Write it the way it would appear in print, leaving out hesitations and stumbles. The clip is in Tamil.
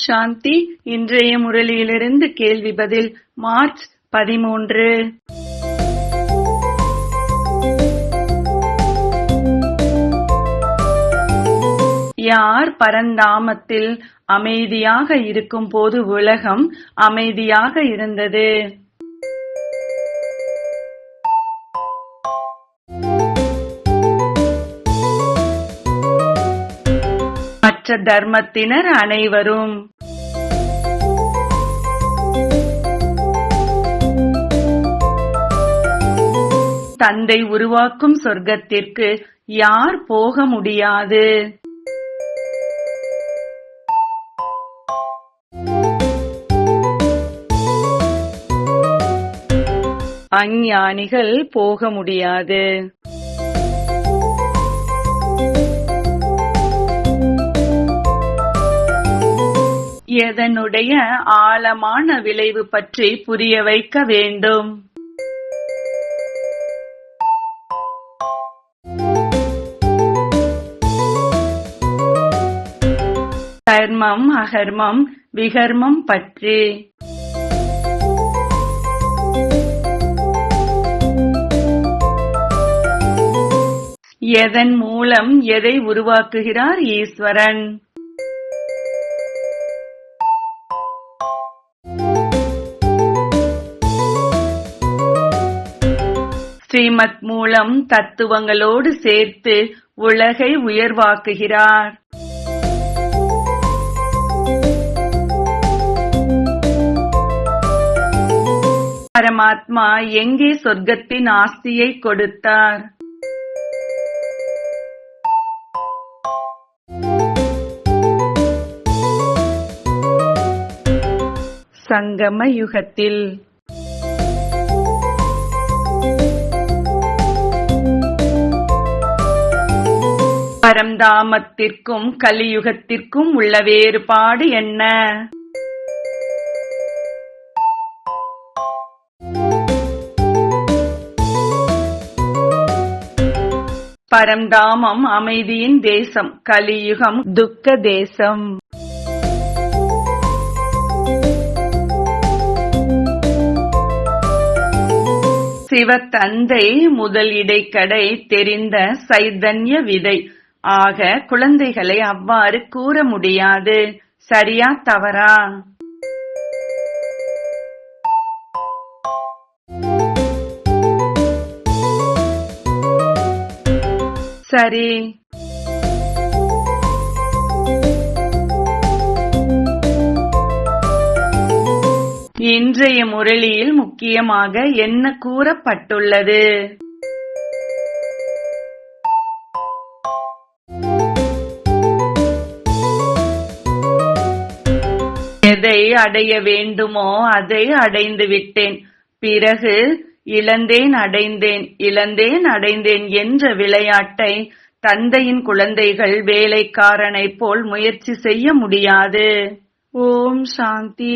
சாந்தி. இன்றைய முரளியிலிருந்து கேள்வி பதில். மார்ச் 13. யார் பரந்தாமத்தில் அமைதியாக இருக்கும் போது உலகம் அமைதியாக இருந்தது? மற்ற தர்மத்தினர் அனைவரும். தந்தை உருவாக்கும் சொர்க்கத்திற்கு யார் போக முடியாது? அஞ்ஞானிகள் போக முடியாது. எதனுடைய ஆழமான விளைவு பற்றி புரிய வைக்க வேண்டும்? கர்மம் அகர்மம் விகர்மம் பற்றி. எதன் மூலம் எதை உருவாக்குகிறார் ஈஸ்வரன்? ஸ்ரீமத் மூலம் தத்துவங்களோடு சேர்த்து உலகை உயர்வாக்குகிறார். பரமாத்மா எங்கே சொர்க்கத்தின் ஆஸ்தியை கொடுத்தார்? சங்கம யுகத்தில். பரந்தாமத்திற்கும் கலியுகத்திற்கும் உள்ள வேறுபாடு என்ன? பரந்தாமம் அமைதியின் தேசம், கலியுகம் துக்க தேசம். சிவத்தந்தை முதல் இடைக்கடை தெரிந்த சைதன்ய விதை. ஆக குழந்தைகளை அவ்வாறு கூற முடியாது. சரியா தவறா? சரி. இன்றைய முரளியில் முக்கியமாக என்ன கூறப்பட்டுள்ளது? எதை அடைய வேண்டுமோ அதை அடைந்து விட்டேன், பிறகு இழந்தேன் அடைந்தேன் இழந்தேன் அடைந்தேன் என்ற விளையாட்டை தந்தையின் குழந்தைகள் வேலைக்காரனை போல் முயற்சி செய்ய முடியாது. ஓம் சாந்தி.